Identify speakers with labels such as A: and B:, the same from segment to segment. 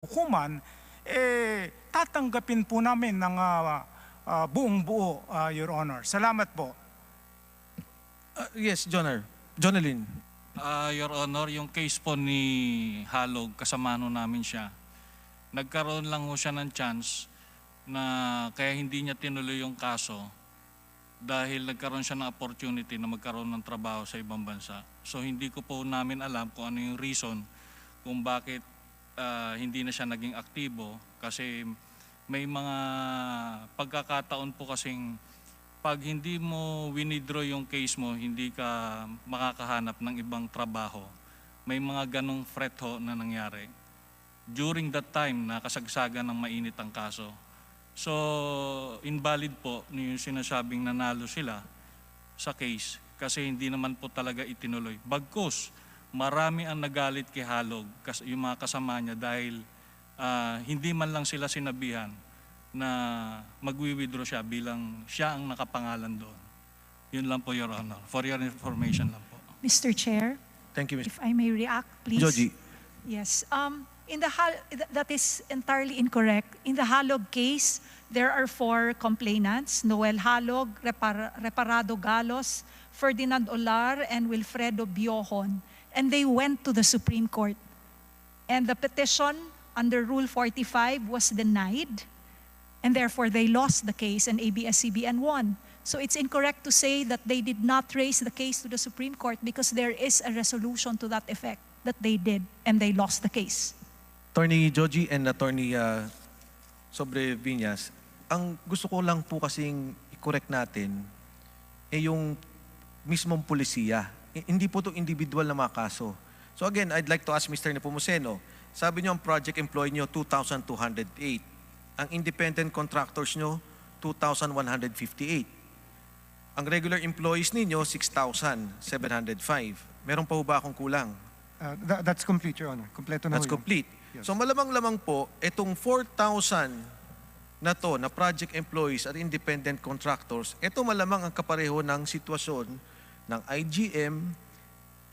A: hukuman, tatanggapin po namin ng buong buo, Your Honor. Salamat po.
B: Yes, Jonalyn.
C: Your Honor, yung case po ni Halog, kasama namin siya. Nagkaroon lang ho siya ng chance na kaya hindi niya tinuloy yung kaso dahil nagkaroon siya ng opportunity na magkaroon ng trabaho sa ibang bansa. So hindi ko po namin alam kung ano yung reason kung bakit hindi na siya naging aktibo, kasi may mga pagkakataon po kasing pag hindi mo winidraw yung case mo, hindi ka makakahanap ng ibang trabaho. May mga ganong threat ho na nangyari during that time na kasagsagan ng mainit ang kaso. So, invalid po yung sinasabing nanalo sila sa case kasi hindi naman po talaga itinuloy. Bagkus, marami ang nagalit kay Halog, yung mga kasama niya, dahil hindi man lang sila sinabihan na magwi-withdraw siya bilang siya ang nakapangalan doon. Yun lang po, Your Honor. For your information lang po.
D: Mr. Chair,
B: Thank you, Mr.
D: if I may react, please.
B: Joji.
D: Yes. That is entirely incorrect. In the Halog case, there are 4 complainants: Noel Halog, Reparado Galos, Ferdinand Olar, and Wilfredo Biohon. And they went to the Supreme Court. And the petition under Rule 45 was denied. And therefore, they lost the case, and ABS-CBN won. So it's incorrect to say that they did not raise the case to the Supreme Court, because there is a resolution to that effect that they did, and they lost the case.
B: Attorney Joji and Attorney Sobreviñas, ang gusto ko lang po kasing i-correct natin yung mismong polisiya. Hindi po ito individual na mga kaso. So again, I'd like to ask Mr. Nepomuceno, sabi niyo ang project employee niyo 2,208. Ang independent contractors nyo, 2,158. Ang regular employees ninyo, 6,705. Meron pa ho ba akong kulang?
E: That's complete, Your Honor. Kompleto na
B: That's
E: ho yun.
B: complete.
E: Yes.
B: So malamang-lamang po, itong 4,000 na to na project employees at independent contractors, ito malamang ang kapareho ng sitwasyon ng IGM,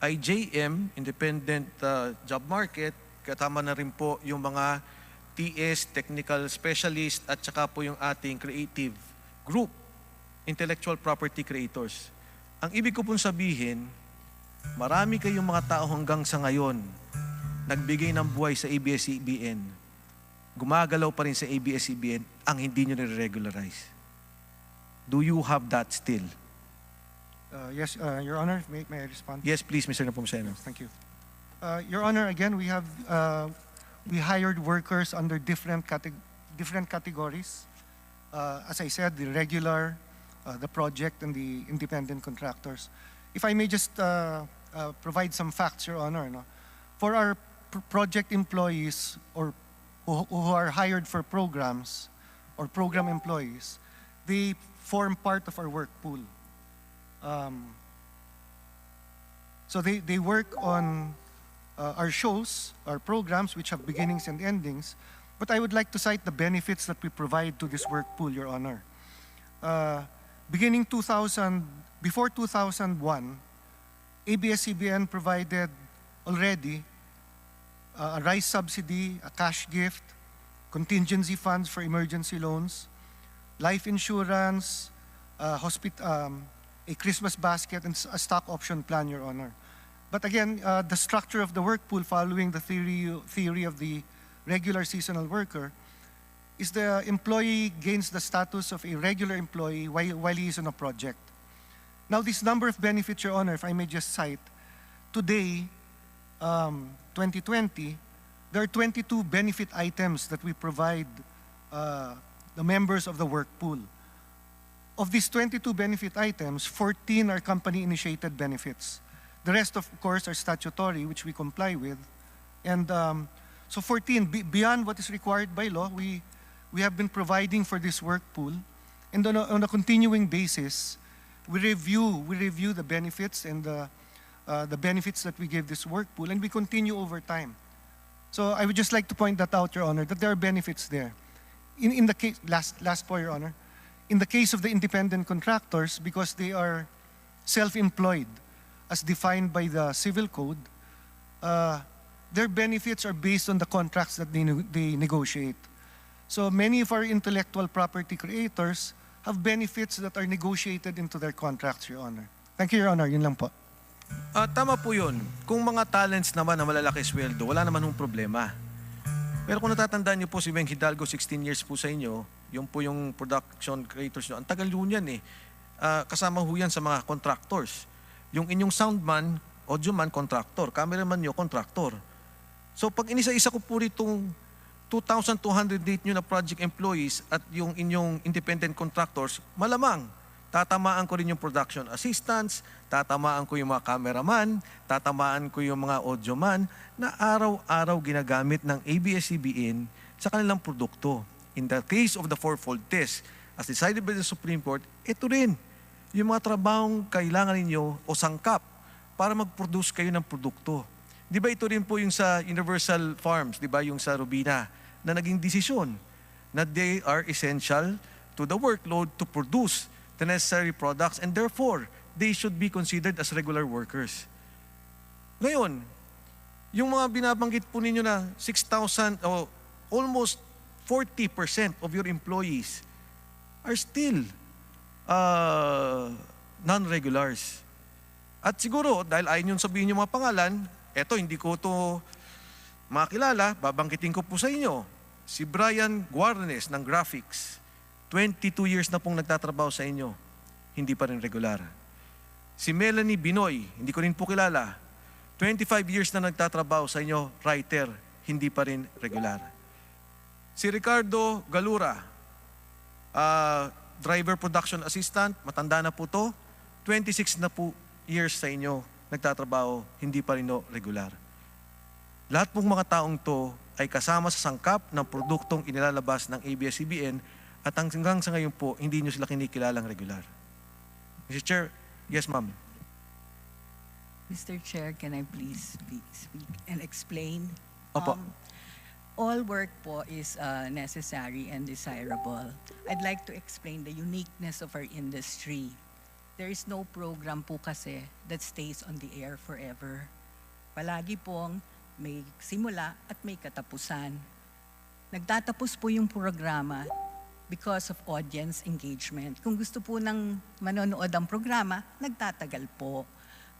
B: IJM, Independent Job Market, katama na rin po yung mga TS, Technical Specialist, at saka po yung ating creative group, Intellectual Property Creators. Ang ibig ko pong sabihin, marami kayong mga tao hanggang sa ngayon nagbigay ng buhay sa ABS-CBN. Gumagalaw pa rin sa ABS-CBN ang hindi nyo nire-regularize. Do you have that still?
E: Yes, Your Honor, may I respond?
B: Yes, please, Mr. Nepomuceno.
E: Thank you. Your Honor, again, we hired workers under different categories. As I said, the regular, the project, and the independent contractors. If I may just provide some facts, Your Honor. No? For our project employees or who are hired for programs or program employees, they form part of our work pool. So they work on our shows, our programs, which have beginnings and endings. But I would like to cite the benefits that we provide to this work pool, Your Honor. Before 2001, ABS-CBN provided already a rice subsidy, a cash gift, contingency funds for emergency loans, life insurance, a Christmas basket, and a stock option plan, Your Honor. But again, the structure of the work pool, following the theory of the regular seasonal worker, is the employee gains the status of a regular employee while he is on a project. Now, this number of benefits, Your Honor, if I may just cite, today, 2020, there are 22 benefit items that we provide the members of the work pool. Of these 22 benefit items, 14 are company-initiated benefits. The rest, of course, are statutory, which we comply with. And so 14, beyond what is required by law, we have been providing for this work pool. And on a continuing basis, we review the benefits and the benefits that we give this work pool, and we continue over time. So I would just like to point that out, Your Honor, that there are benefits there. In the case, last point, Your Honor, in the case of the independent contractors, because they are self-employed, as defined by the Civil Code, their benefits are based on the contracts that they negotiate. So many of our intellectual property creators have benefits that are negotiated into their contracts, Your Honor. Thank you, Your Honor. Yun lang po.
B: Tama po yun. Kung mga talents naman na malalaki sweldo, wala naman hong problema. Pero kung natatandaan niyo po si Meng Hidalgo, 16 years po sa inyo, yun po yung production creators nyo. Ang tagal yun yan eh. Kasama ho yan sa mga contractors. Yung inyong soundman, audioman, contractor. Cameraman nyo, contractor. So pag inisa-isa ko po itong 2,208 nyo na project employees at yung inyong independent contractors, malamang tatamaan ko rin yung production assistants, tatamaan ko yung mga cameraman, tatamaan ko yung mga audioman na araw-araw ginagamit ng ABS-CBN sa kanilang produkto. In the case of the fourfold test, as decided by the Supreme Court, ito rin yung mga trabahong kailangan ninyo o sangkap para mag-produce kayo ng produkto. Di ba ito rin po yung sa Universal Farms, di ba yung sa Rubina, na naging desisyon na they are essential to the workload to produce the necessary products and therefore, they should be considered as regular workers. Ngayon, yung mga binabanggit po ninyo na 6,000 o almost 40% of your employees are still non-regulars. At siguro, dahil ayaw nyo sabihin yung mga pangalan, eto, hindi ko to makilala, babanggitin ko po sa inyo. Si Brian Guarnes ng Graphics, 22 years na pong nagtatrabaho sa inyo, hindi pa rin regular. Si Melanie Binoy, hindi ko rin po kilala, 25 years na nagtatrabaho sa inyo, writer, hindi pa rin regular. Si Ricardo Galura, driver production assistant, matanda na po to, 26 na po years sa inyo nagtatrabaho, hindi pa rin regular. Lahat pong mga taong to ay kasama sa sangkap ng produktong inilalabas ng ABS-CBN at hanggang sa ngayon po, hindi nyo sila kinikilalang regular. Mr. Chair, yes ma'am.
F: Mr. Chair, can I please speak and explain?
B: Opo.
F: All work po is necessary and desirable. I'd like to explain the uniqueness of our industry. There is no program po kasi that stays on the air forever. Palagi pong may simula at may katapusan. Nagtatapos po yung programa because of audience engagement. Kung gusto po ng manonood ang programa, nagtatagal po.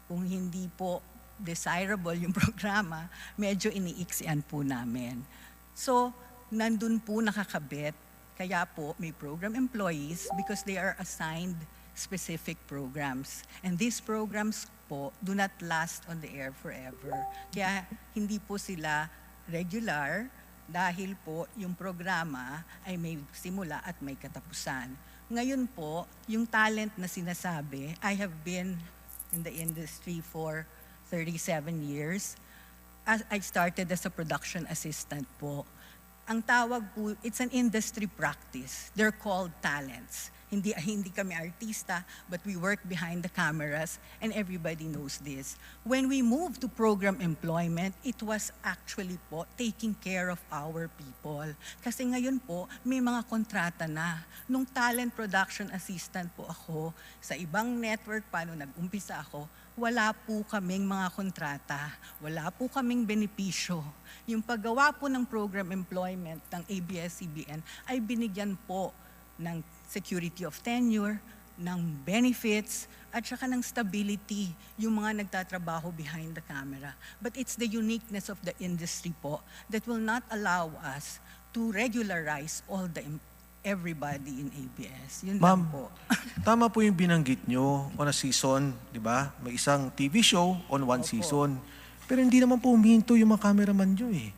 F: Kung hindi po desirable yung programa, medyo iniiksian po namin. So, nandun po nakakabit. Kaya po may program employees because they are assigned specific programs. And these programs po do not last on the air forever. Kaya hindi po sila regular dahil po yung programa ay may simula at may katapusan. Ngayon po, yung talent na sinasabi, I have been in the industry for 37 years. I started as a production assistant po. Ang tawag po, it's an industry practice. They're called talents. Hindi kami artista, but we work behind the cameras and everybody knows this. When we moved to program employment, it was actually po taking care of our people. Kasi ngayon po, may mga kontrata na. Nung talent production assistant po ako, sa ibang network pa nung nag-umpisa ako, wala po kaming mga kontrata, wala po kaming benepisyo. Yung paggawa po ng program employment ng ABS-CBN ay binigyan po ng security of tenure, ng benefits, at saka ng stability yung mga nagtatrabaho behind the camera. But it's the uniqueness of the industry po that will not allow us to regularize everybody in ABS. Yun lang po.
B: Tama po yung binanggit nyo on a season, di ba? May isang TV show on one season. Pero hindi naman po huminto yung mga cameraman nyo eh.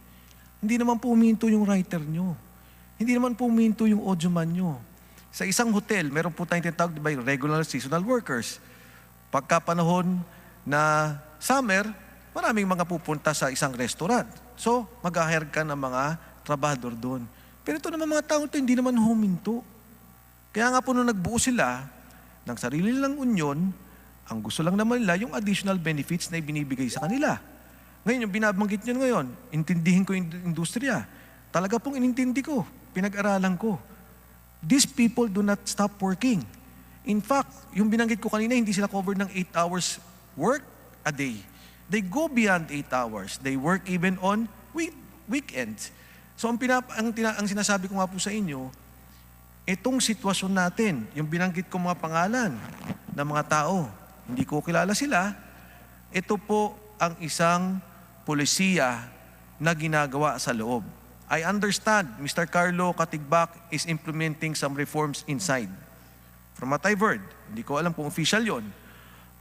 B: Hindi naman po huminto yung writer nyo. Hindi naman po huminto yung audioman nyo. Sa isang hotel, meron po tayong tinatawag by regular seasonal workers. Pagka panahon na summer, maraming mga pupunta sa isang restaurant. So, mag-hire ka ng mga trabahador doon. Pero ito naman mga tao ito, hindi naman huminto. Kaya nga po nung nagbuo sila ng sarili nilang union, ang gusto lang naman nila yung additional benefits na ibinibigay sa kanila. Ngayon, yung binabanggit nyo ngayon, intindihin ko yung industriya. Talaga pong inintindi ko, pinag-aralan ko. These people do not stop working. In fact, yung binanggit ko kanina, hindi sila covered ng 8 hours work a day. They go beyond 8 hours. They work even on weekends. So ang sinasabi ko nga po sa inyo, itong sitwasyon natin, yung binanggit ko mga pangalan ng mga tao, hindi ko kilala sila, ito po ang isang polisiya na ginagawa sa loob. I understand Mr. Carlo Katigbak is implementing some reforms inside. From what I've heard, hindi ko alam kung official yon,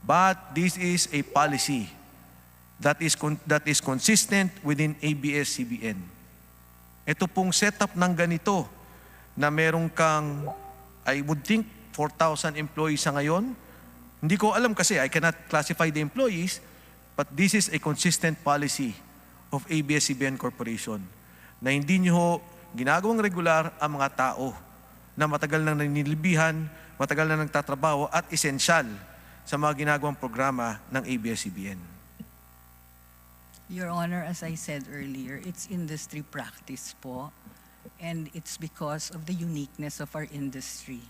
B: but this is a policy that is consistent within ABS-CBN. Ito pong setup ng ganito na merong kang, I would think, 4,000 employees sa ngayon. Hindi ko alam kasi, I cannot classify the employees, but this is a consistent policy of ABS-CBN Corporation na hindi nyo ginagawang regular ang mga tao na matagal nang nanilibihan, matagal na nagtatrabaho at esensyal sa mga ginagawang programa ng ABS-CBN.
F: Your Honor, as I said earlier, it's industry practice po, and it's because of the uniqueness of our industry.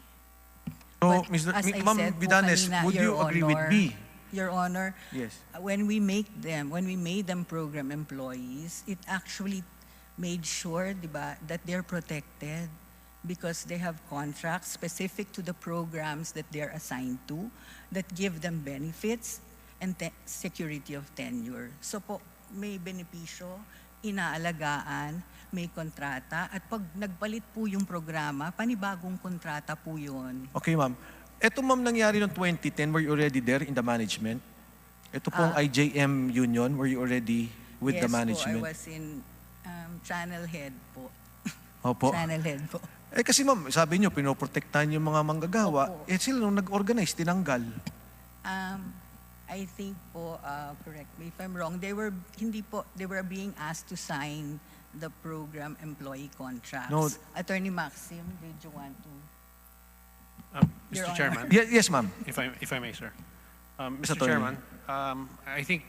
B: So,
F: But as I
B: Ma'am
F: said po
B: Vidanes,
F: kanina,
B: would you
F: Your
B: agree with
F: Honor,
B: me?
F: Your Honor,
B: Yes.
F: when we made them program employees, it actually made sure, di ba, that they're protected because they have contracts specific to the programs that they're assigned to that give them benefits and security of tenure. So po, may benepisyo, inaalagaan, may kontrata, at pag nagpalit po yung programa, panibagong kontrata po yun.
B: Okay, ma'am. Ito, ma'am, nangyari noong 2010, were you already there in the management? Ito pong IJM Union, were you already with the management?
F: Yes po, I was in channel head po.
B: Opo.
F: Channel head po.
B: Eh kasi ma'am, sabi niyo, pinoprotektahan yung mga manggagawa.
F: Opo.
B: Eh sila nung nag-organize, tinanggal.
F: I think po, correct me if I'm wrong, they were being asked to sign the program employee contracts.
B: No.
F: Attorney Maxim, did you want to? Your
G: Mr.
F: Honor.
G: Chairman,
B: Yes, ma'am.
G: if I may, sir.
B: Mr.
G: Mr. Chairman, I think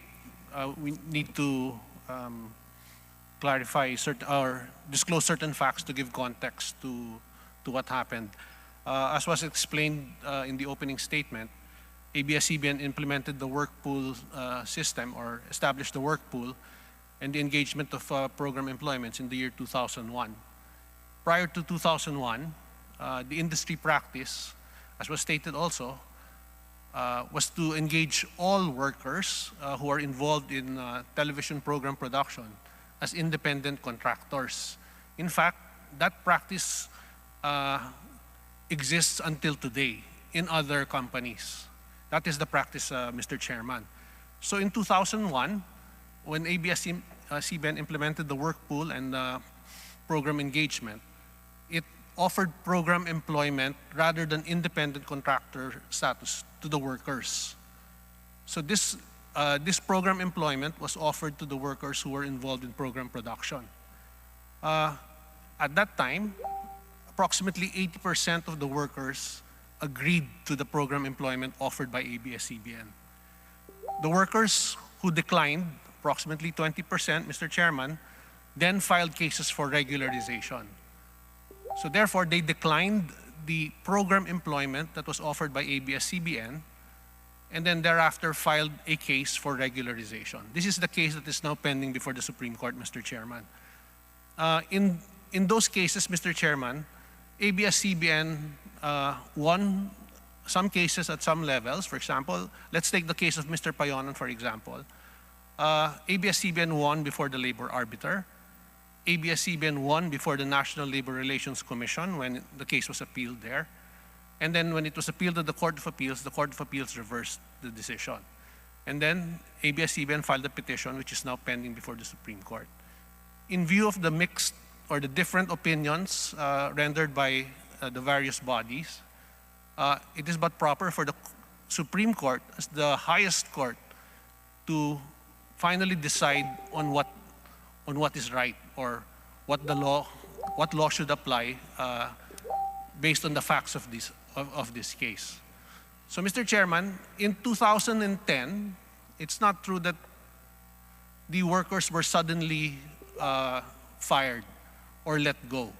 G: we need to clarify or disclose certain facts to give context to what happened. As was explained in the opening statement, ABS-CBN implemented the work pool system or established the work pool and the engagement of program employments in the year 2001. Prior to 2001, the industry practice, as was stated also, was to engage all workers who are involved in television program production as independent contractors. In fact, that practice exists until today in other companies. That is the practice, Mr. Chairman. So in 2001, when ABS-CBN implemented the work pool and program engagement, it offered program employment rather than independent contractor status to the workers. So this program employment was offered to the workers who were involved in program production. At that time, approximately 80% of the workers agreed to the program employment offered by ABS-CBN. The workers who declined, approximately 20%, Mr. Chairman, then filed cases for regularization. So therefore, they declined the program employment that was offered by ABS-CBN and then thereafter filed a case for regularization. This is the case that is now pending before the Supreme Court, Mr. Chairman. In those cases, Mr. Chairman, ABS-CBN won some cases at some levels. For example, let's take the case of Mr. Payonan, for example. ABS-CBN won before the labor arbiter. ABS-CBN won before the National Labor Relations Commission when the case was appealed there. And then when it was appealed to the Court of Appeals reversed the decision. And then ABS-CBN filed a petition which is now pending before the Supreme Court. In view of the mixed or the different opinions rendered by the various bodies, it is but proper for the Supreme Court as the highest court to finally decide on what is right or what law should apply based on the facts of this case. So, Mr. Chairman, in 2010, it's not true that the workers were suddenly fired or let go.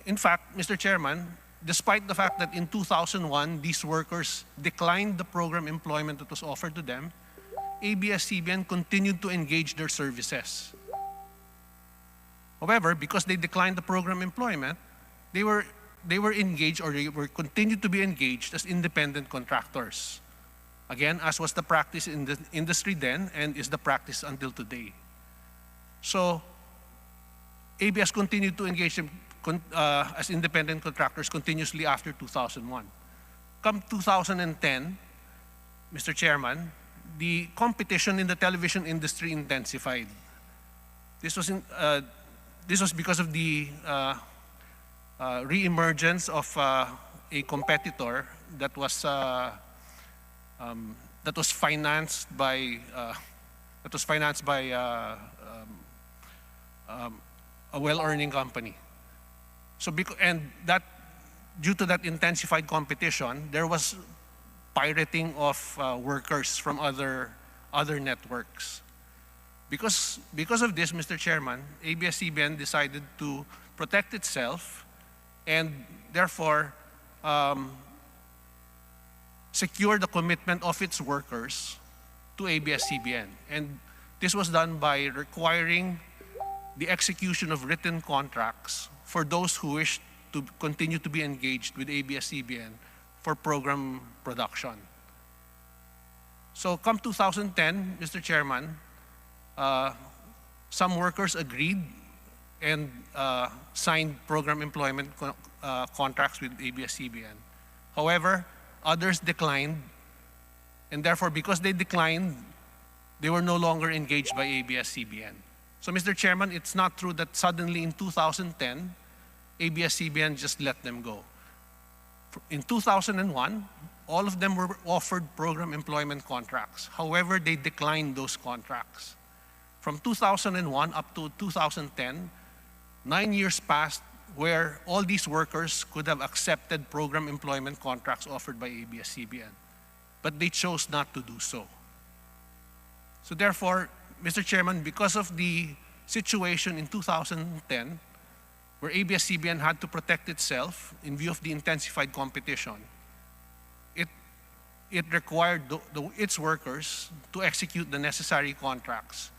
G: In fact, Mr. Chairman, despite the fact that in 2001, these workers declined the program employment that was offered to them, ABS-CBN continued to engage their services. However, because they declined the program employment, they were engaged, or they were continued to be engaged as independent contractors. Again, as was the practice in the industry then and is the practice until today. So ABS continued to engage them as independent contractors continuously after 2001. Come 2010, Mr. Chairman, the competition in the television industry intensified. This was because of the re-emergence of a competitor that was financed by a well-earning company. So due to that intensified competition, there was pirating of workers from other networks. Because of this, Mr. Chairman, ABS-CBN decided to protect itself and therefore secure the commitment of its workers to ABS-CBN. And this was done by requiring the execution of written contracts for those who wish to continue to be engaged with ABS-CBN for program production. So come 2010, Mr. Chairman, some workers agreed and signed program employment contracts with ABS-CBN. However, others declined, and therefore, because they declined, they were no longer engaged by ABS-CBN. So, Mr. Chairman, it's not true that suddenly in 2010, ABS-CBN just let them go. In 2001, all of them were offered program employment contracts. However, they declined those contracts. From 2001 up to 2010, 9 years passed where all these workers could have accepted program employment contracts offered by ABS-CBN, but they chose not to do so. So therefore, Mr. Chairman, because of the situation in 2010, where ABS-CBN had to protect itself in view of the intensified competition, it required its workers to execute the necessary contracts